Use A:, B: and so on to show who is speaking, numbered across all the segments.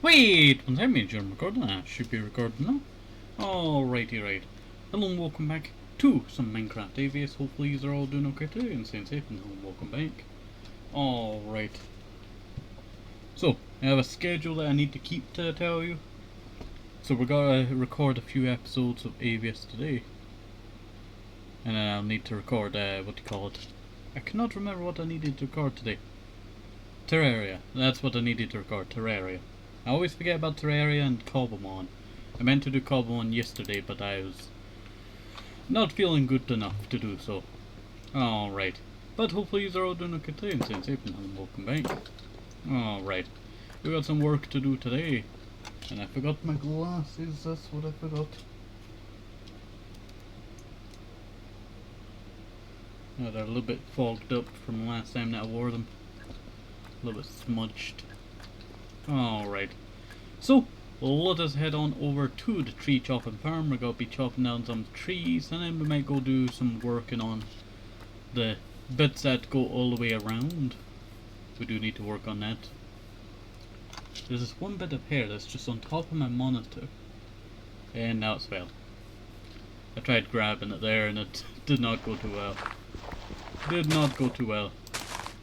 A: Wait, one time I'm recording. I should be recording now. Alrighty, right. Hello and welcome back to some Minecraft AVS. Hopefully you're all doing okay today and staying safe, and hello and welcome back. Alright. So, I have a schedule that I need to keep to tell you. So we're gonna record a few episodes of AVS today. And then I'll need to record, what do you call it? I cannot remember what I needed to record today. Terraria. That's what I needed to record, Terraria. I always forget about Terraria and Cobblemon. I meant to do Cobblemon yesterday, but I was not feeling good enough to do so. Alright. But hopefully you're all doing okay today and staying safe, and welcome back. Alright. We got some work to do today. And I forgot my glasses, that's what I forgot. Oh, they're a little bit fogged up from the last time that I wore them. A little bit smudged. Alright, so let us head on over to the tree chopping farm. We're going to be chopping down some trees, and then we might go do some working on the bits that go all the way around. We do need to work on that. There's this one bit of hair that's just on top of my monitor, and now it's fell. I tried grabbing it there and it did not go too well. Did not go too well.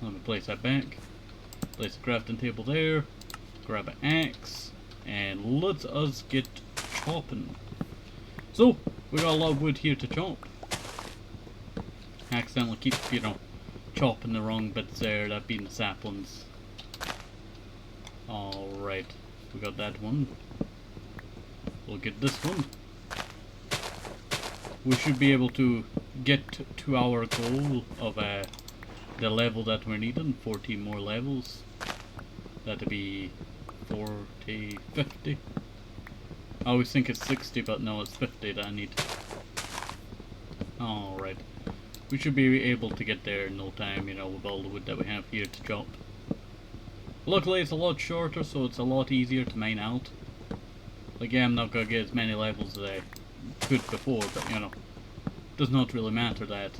A: Let me place that back. Place the crafting table there. Grab an axe, and let us get chopping. So, we got a lot of wood here to chop. I accidentally keep, chopping the wrong bits there, that being the saplings. Alright, we got that one. We'll get this one. We should be able to get to our goal of the level that we're needing, 14 more levels. That'd be 40, 50. I always think it's 60, but no, it's 50 that I need. Alright. We should be able to get there in no time, with all the wood that we have here to chop. Luckily it's a lot shorter, so it's a lot easier to mine out. Like, yeah, I'm not gonna get as many levels as I could before, but does not really matter that.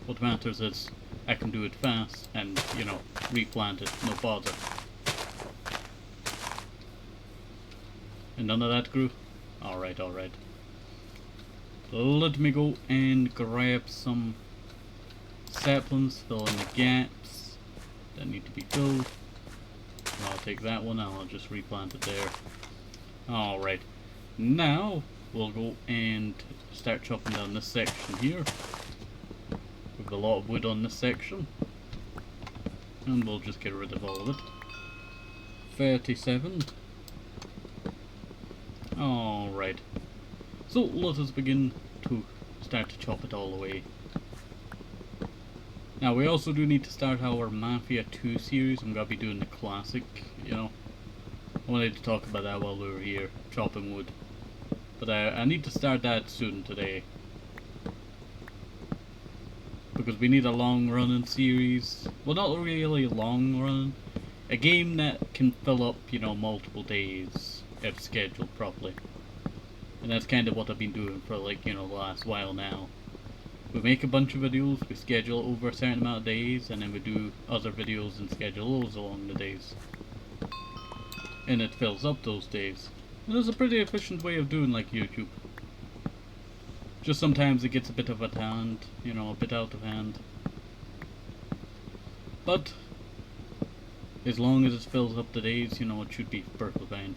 A: What matters is I can do it fast and, replant it, no bother. And none of that grew? Alright, alright. Let me go and grab some saplings, fill in the gaps that need to be filled. I'll take that one, I'll just replant it there. Alright. Now, we'll go and start chopping down this section here. We've a lot of wood on this section. And we'll just get rid of all of it. 37. Alright, so let us begin to start to chop it all away. Now we also do need to start our Mafia 2 series. I'm going to be doing the classic, I wanted to talk about that while we were here, chopping wood. But I need to start that soon today. Because we need a long running series. Well, not really long running. A game that can fill up, multiple days. If scheduled properly. And that's kind of what I've been doing for the last while now. We make a bunch of videos, we schedule over a certain amount of days, and then we do other videos and schedule those along the days. And it fills up those days. And it's a pretty efficient way of doing YouTube. Just sometimes it gets a bit of a hand, a bit out of hand. But as long as it fills up the days, it should be perfectly fine.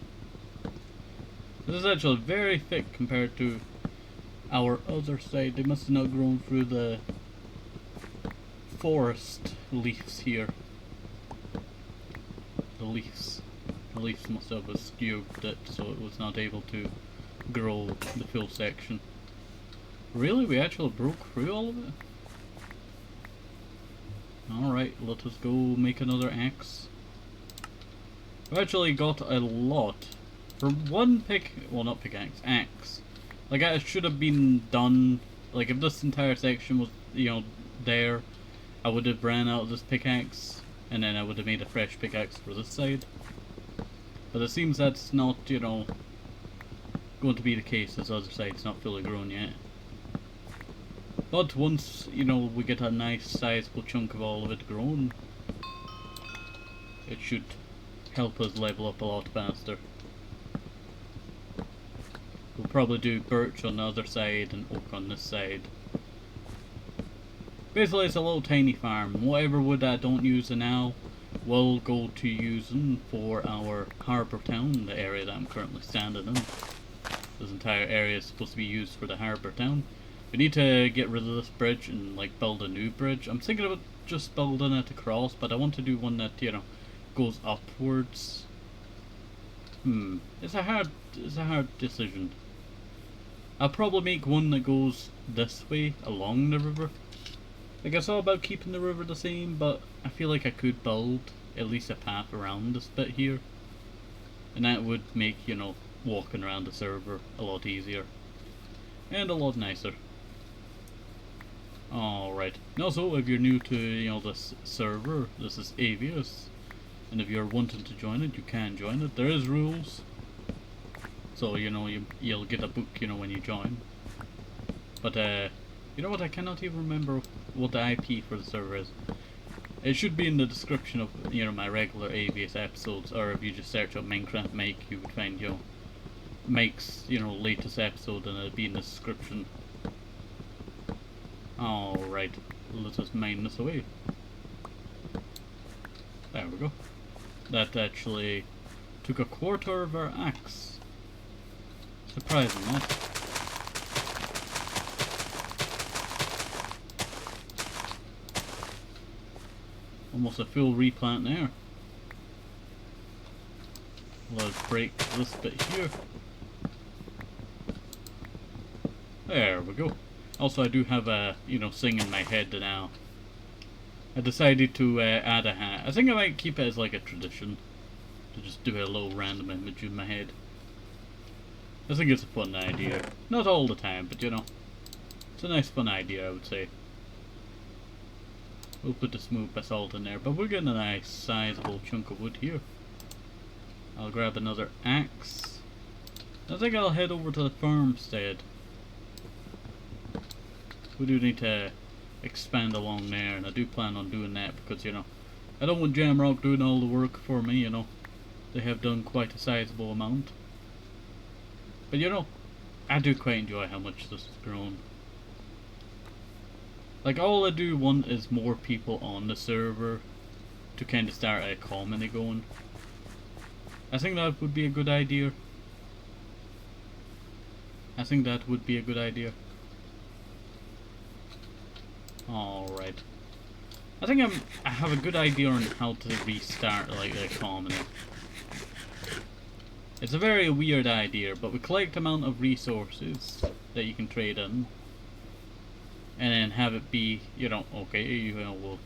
A: This is actually very thick compared to our other side. They must have not grown through the forest leaves here. The leaves must have skewed it, so it was not able to grow the full section. Really? We actually broke through all of it? Alright, let us go make another axe. We actually got a lot. For one not pickaxe, axe. Like, it should have been done, like, if this entire section was, there, I would have ran out of this pickaxe, and then I would have made a fresh pickaxe for this side. But it seems that's not, going to be the case. This other side's not fully grown yet. But once, we get a nice sizable chunk of all of it grown, it should help us level up a lot faster. We'll probably do birch on the other side and oak on this side. Basically, it's a little tiny farm. Whatever wood I don't use now will go to using for our harbour town, the area that I'm currently standing in. This entire area is supposed to be used for the harbour town. We need to get rid of this bridge and like build a new bridge. I'm thinking about just building it across, but I want to do one that, you know, goes upwards. It's a hard decision. I'll probably make one that goes this way along the river. Like, it's all about keeping the river the same, but I feel like I could build at least a path around this bit here. And that would make, you know, walking around the server a lot easier. And a lot nicer. Alright. And also, if you're new to, you know, this server, this is Avius. And if you're wanting to join it, you can join it. There is rules. So, you know, you'll get a book, you know, when you join. But, you know what, I cannot even remember what the IP for the server is. It should be in the description of, you know, my regular Avius episodes, or if you just search up MinecraftMike, you would find, you know, Mike's, you know, latest episode, and it'll be in the description. Alright, let us mine this away. There we go. That actually took a quarter of our axe. Surprising, that. Almost a full replant there. Let's break this bit here. There we go. Also, I do have a, you know, thing in my head now. I decided to add a hat. I think I might keep it as like a tradition. To just do a little random image in my head. I think it's a fun idea. Not all the time, but you know. It's a nice fun idea, I would say. We'll put the smooth basalt in there, but we're getting a nice sizable chunk of wood here. I'll grab another axe. I think I'll head over to the farmstead. We do need to expand along there, and I do plan on doing that because, you know, I don't want Jamrock doing all the work for me, you know. They have done quite a sizable amount. But you know, I do quite enjoy how much this has grown. Like, all I do want is more people on the server to kind of start a comedy going. I think that would be a good idea. I think that would be a good idea. Alright. I think I have a good idea on how to restart, like, a comedy. It's a very weird idea, but we collect amount of resources that you can trade in. And then have it be, you know, okay, you know, we'll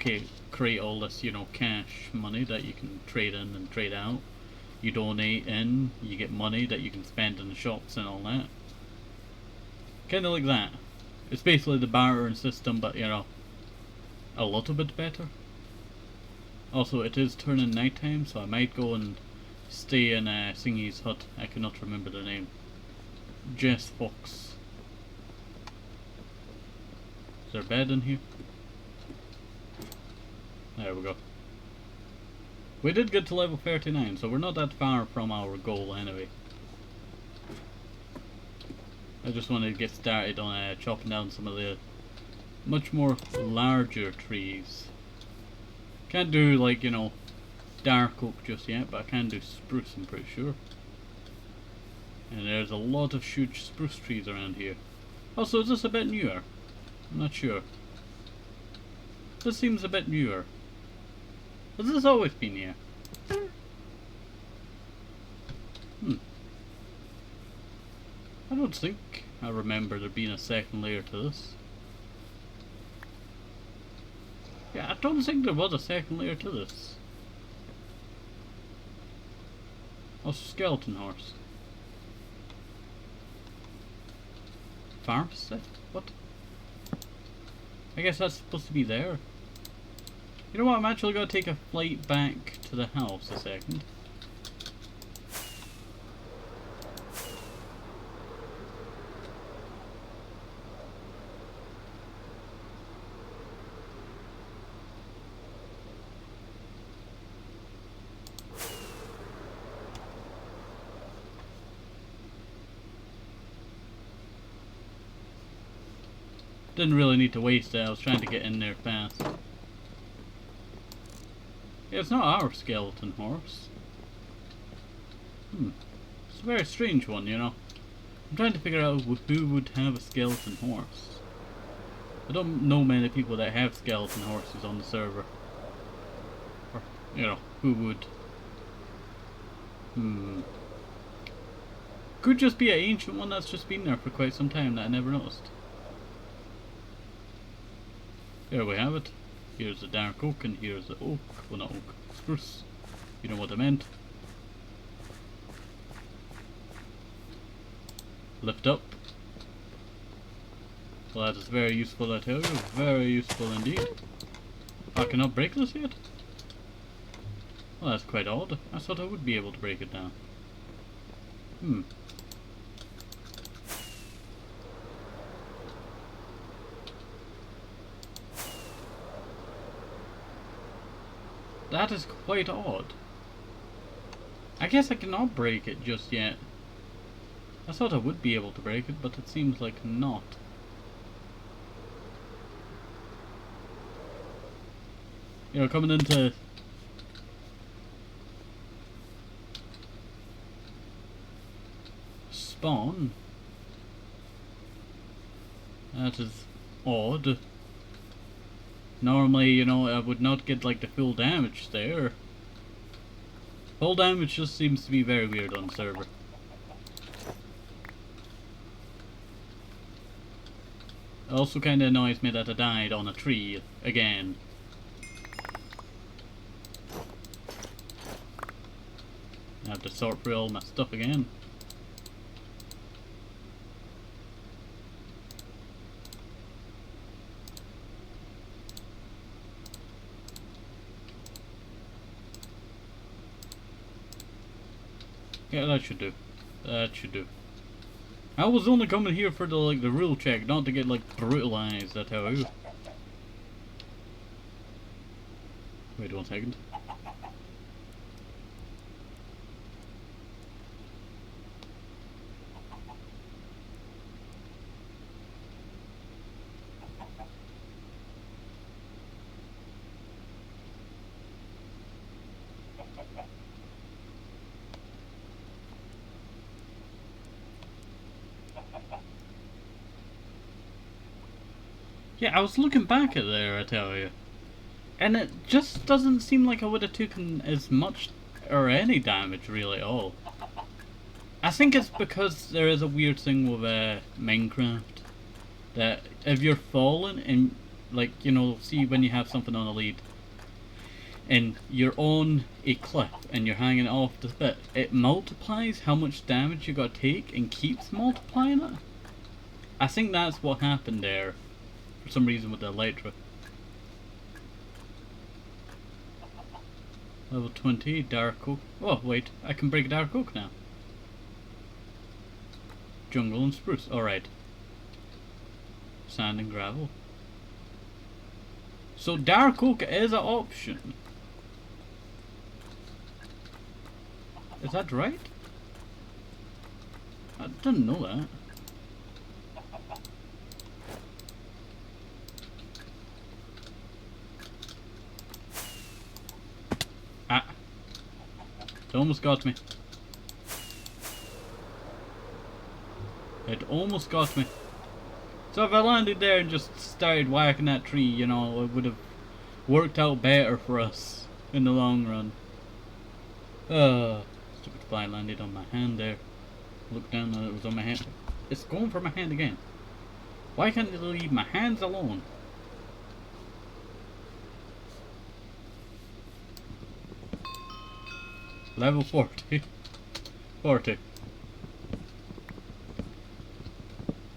A: create all this, you know, cash money that you can trade in and trade out. You donate in, you get money that you can spend in the shops and all that. Kinda like that. It's basically the bartering system, but, you know, a little bit better. Also, it is turning nighttime, so I might go and stay in Singy's hut. I cannot remember the name. Jess Fox. Is there a bed in here? There we go. We did get to level 39, so we're not that far from our goal anyway. I just wanted to get started on chopping down some of the much more larger trees. Can't do, like, you know, dark oak just yet, but I can do spruce, I'm pretty sure. And there's a lot of huge spruce trees around here. Also, is this a bit newer? I'm not sure. This seems a bit newer. Has this always been here? I don't think I remember there being a second layer to this. Yeah, I don't think there was a second layer to this. Also, skeleton horse. Farmstead? What? I guess that's supposed to be there. You know what, I'm actually going to take a flight back to the house a second. Didn't really need to waste it, I was trying to get in there fast. Yeah, it's not our skeleton horse. It's a very strange one, you know. I'm trying to figure out who would have a skeleton horse. I don't know many people that have skeleton horses on the server. Or, you know, who would. Could just be an ancient one that's just been there for quite some time that I never noticed. There we have it. Here's the dark oak and here's the oak. Well, not oak. Spruce. You know what I meant. Lift up. Well, that is very useful, I tell you. Very useful indeed. I cannot break this yet? Well, that's quite odd. I thought I would be able to break it down. That is quite odd. I guess I cannot break it just yet. I thought I would be able to break it, but it seems like not. You know, coming into spawn, that is odd. Normally, you know, I would not get like the full damage there. Full damage just seems to be very weird on the server. It also kinda annoys me that I died on a tree again. I have to sort through all my stuff again. Yeah, that should do. That should do. I was only coming here for the rule check, not to get like brutalized, I tell you. Wait 1 second. Yeah, I was looking back at there, I tell you. And it just doesn't seem like I would have taken as much or any damage really at all. I think it's because there is a weird thing with Minecraft. That if you're falling and, like, you know, see when you have something on a lead and you're on a cliff and you're hanging off the bit, it multiplies how much damage you gotta take and keeps multiplying it. I think that's what happened there. For some reason with the elytra. Level 20, dark oak. Oh wait, I can break dark oak now. Jungle and spruce, alright. Sand and gravel. So dark oak is an option. Is that right? I didn't know that. It almost got me. It almost got me. So if I landed there and just started whacking that tree, you know, it would have worked out better for us in the long run. Stupid fly landed on my hand there. Looked down and it was on my hand. It's going for my hand again. Why can't they leave my hands alone? Level 40. 40.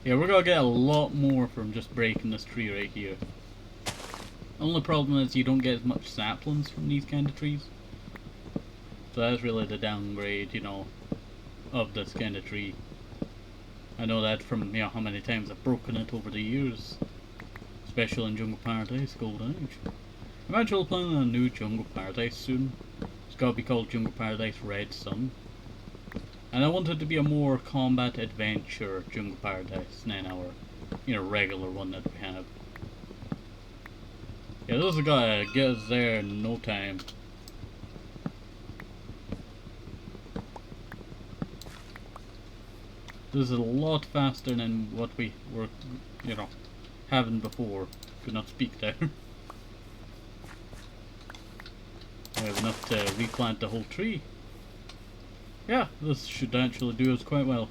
A: Yeah, we're gonna get a lot more from just breaking this tree right here. Only problem is you don't get as much saplings from these kind of trees. So that's really the downgrade, you know, of this kind of tree. I know that from, you know, how many times I've broken it over the years. Especially in Jungle Paradise Golden Age. I'm actually planning a new Jungle Paradise soon. It's gotta be called Jungle Paradise Red Sun. And I want it to be a more combat adventure Jungle Paradise 9 hour. regular one that we have. Yeah, this is gonna get us there in no time. This is a lot faster than what we were, having before. Could not speak there. We have enough to replant the whole tree. Yeah, this should actually do us quite well.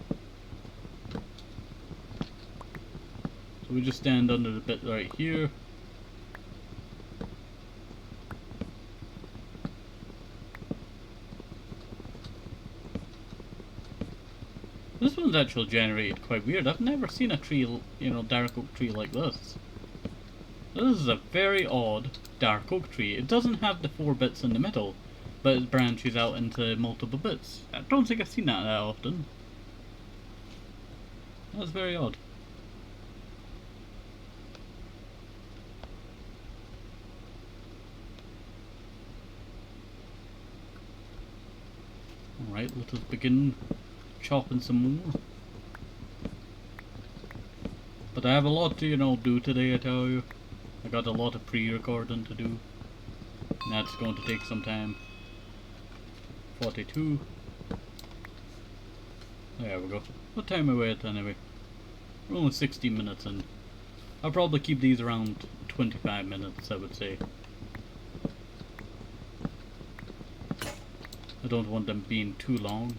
A: So we just stand under the bit right here. This one's actually generated quite weird. I've never seen a tree, dark oak tree like this. This is a very odd dark oak tree. It doesn't have the 4 bits in the middle, but it branches out into multiple bits. I don't think I've seen that often. That's very odd. Alright, let us begin chopping some more. But I have a lot to, do today, I tell you. I got a lot of pre-recording to do. And that's going to take some time. 42. There we go. What time are we at anyway? We're only 16 minutes in. I'll probably keep these around 25 minutes, I would say. I don't want them being too long.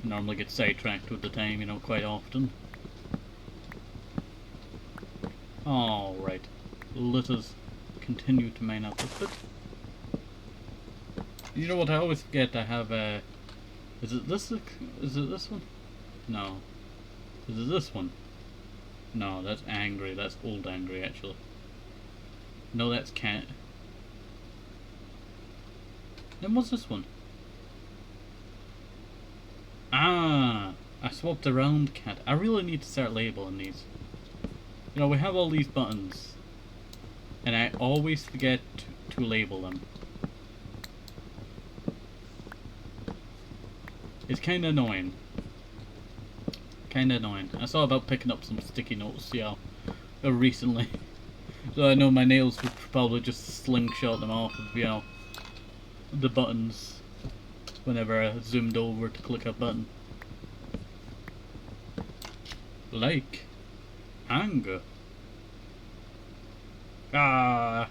A: I normally get sidetracked with the time, quite often. Alright, let us continue to mine out this bit. You know what, I always forget I have a... Is it this one? No. Is it this one? No, that's angry. That's old angry, actually. No, that's cat. Then what's this one? Ah! I swapped around cat. I really need to start labeling these. We have all these buttons. And I always forget to label them. It's kinda annoying. I saw about picking up some sticky notes, recently. So I know my nails would probably just slingshot them off of, the buttons whenever I zoomed over to click a button. Like anger. Ah.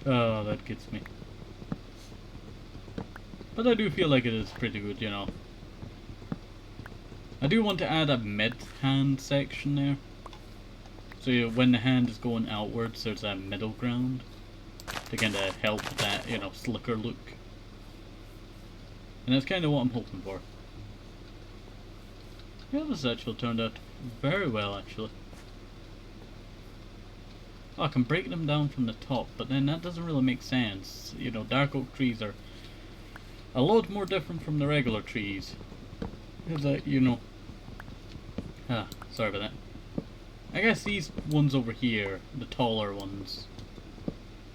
A: Oh, that gets me. But I do feel like it is pretty good, I do want to add a mid-hand section there. So when the hand is going outwards, there's a middle ground to kind of help with that, slicker look. And that's kind of what I'm hoping for. Yeah, this actually turned out very well, actually. Oh, I can break them down from the top, but then that doesn't really make sense. Dark oak trees are a lot more different from the regular trees. Because, sorry about that. I guess these ones over here, the taller ones,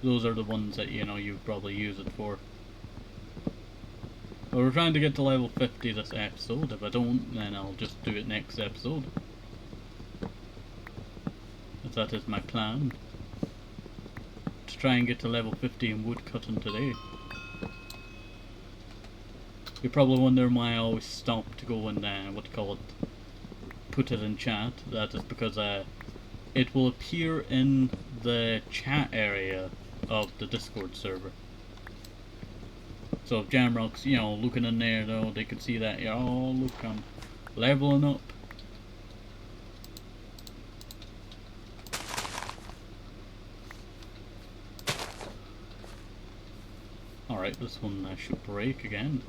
A: those are the ones that, you probably use it for. But we're trying to get to level 50 this episode. If I don't, then I'll just do it next episode. If that is my plan. To try and get to level 50 in woodcutting today. You're probably wondering why I always stop to go and, put it in chat. That is because it will appear in the chat area of the Discord server. So if Jamrock's, looking in there, though, they can see that, oh look, I'm leveling up. Alright, this one should break again.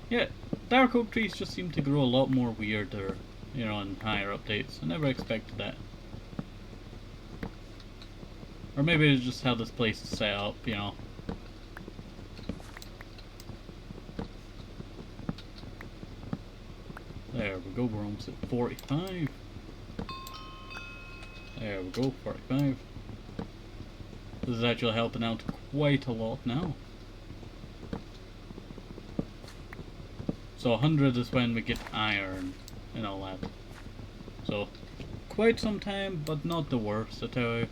A: Yeah, dark oak trees just seem to grow a lot more weirder, in higher updates. I never expected that. Or maybe it's just how this place is set up, There we go, we're almost at 45. There we go, 45. This is actually helping out quite a lot now. So 100 is when we get iron and all that. So quite some time, but not the worst, I tell you.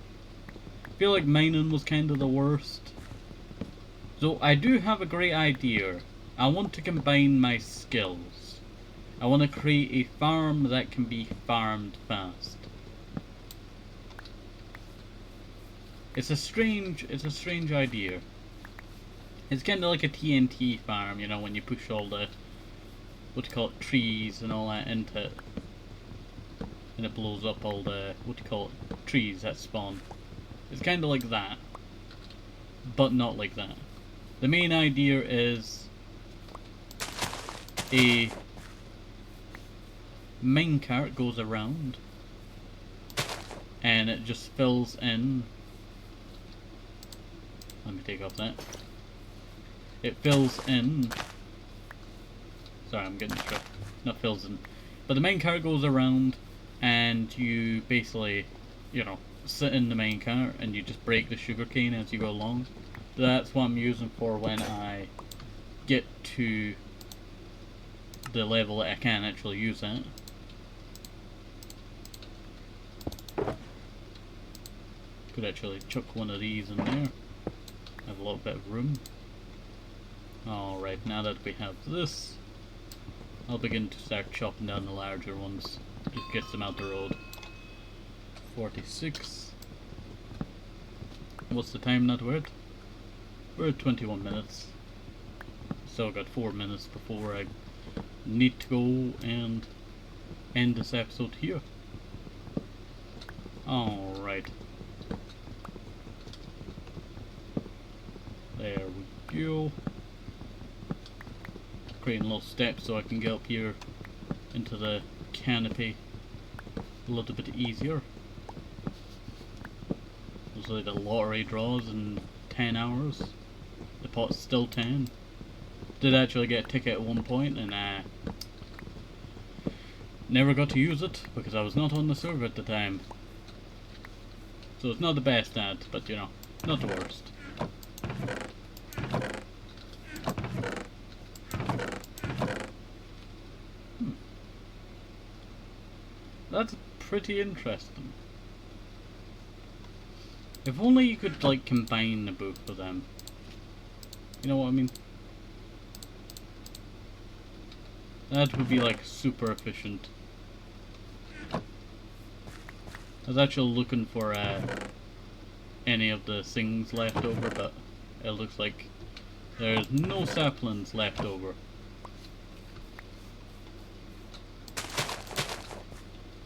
A: I feel like mining was kind of the worst. So I do have a great idea. I want to combine my skills. I want to create a farm that can be farmed fast. It's a strange idea. It's kind of like a TNT farm, you know, when you push all the, what do you call it, trees and all that into it. And it blows up all the, what do you call it, trees that spawn. It's kind of like that. But not like that. The main idea is a minecart goes around and it just fills in. Let me take off that. It fills in. Sorry, I'm getting distracted. Not fills in. But the minecart goes around and you basically, you know, sit in the minecart and you just break the sugarcane as you go along. That's what I'm using for when I get to the level that I can actually use that. Could actually chuck one of these in there. Have a little bit of room. Alright, now that we have this, I'll begin to start chopping down the larger ones. Just get them out the road. 46. What's the time not worth? We're at 21 minutes. Still got 4 minutes before I need to go and end this episode here. Alright. There we go. Creating little steps so I can get up here into the canopy a little bit easier. Looks like the lottery draws in 10 hours. The pot's still 10. Did actually get a ticket at one point and never got to use it because I was not on the server at the time. So it's not the best ad, but you know, not the worst. That's pretty interesting. If only you could like combine the both of them. You know what I mean? That would be like super efficient. I was actually looking for any of the things left over, but it looks like there's no saplings left over.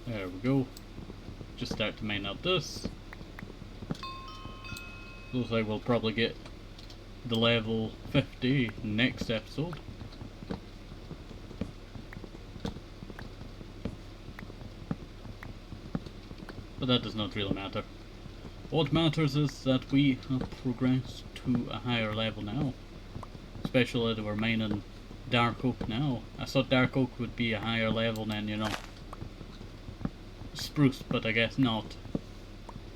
A: There we go. Just start to mine out this. Looks like we'll probably get the level 50 next episode. But that does not really matter. What matters is that we have progressed to a higher level now. Especially that we're mining dark oak now. I thought dark oak would be a higher level than, you know, spruce, but I guess not.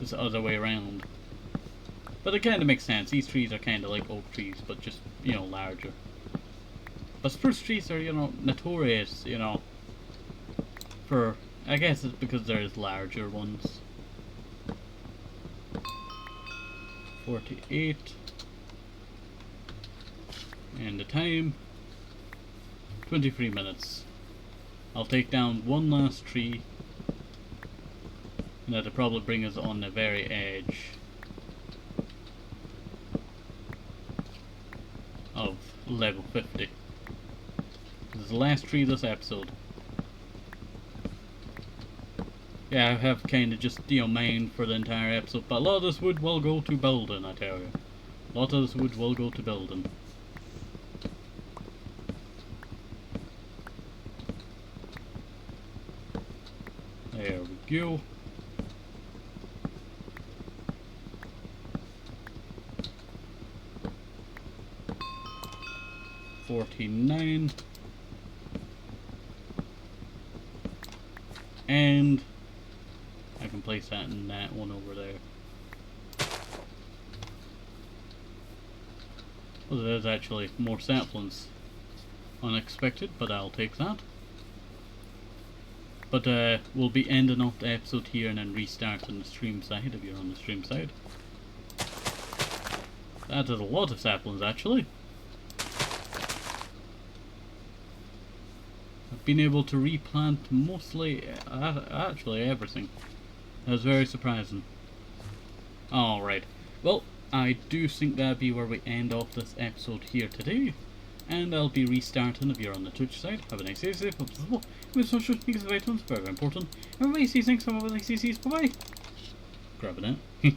A: It's the other way around. But it kind of makes sense. These trees are kind of like oak trees, but just, you know, larger. But spruce trees are, you know, notorious, you know, for, I guess it's because there's larger ones. 48. And the time, 23 minutes. I'll take down one last tree. And that'll probably bring us on the very edge of level 50. This is the last tree of this episode. Yeah, I have kind of just, you know, mined for the entire episode, but a lot of this wood will go to building, I tell you. A lot of this wood will go to building. There we go. $49. And I can place that in that one over there. Well, there's actually more saplings. unexpected, but I'll take that. But we'll be ending off the episode here and then restarting the stream side if you're on the stream side. That is a lot of saplings actually. I've been able to replant mostly, actually everything. That was very surprising. Alright, well, I do think that'd be where we end off this episode here today. And I'll be restarting if you're on the Twitch side. Have a nice day, safe, possible. With social speakers of items, very important. Everybody sees things, everybody sees, bye bye. Grab it out.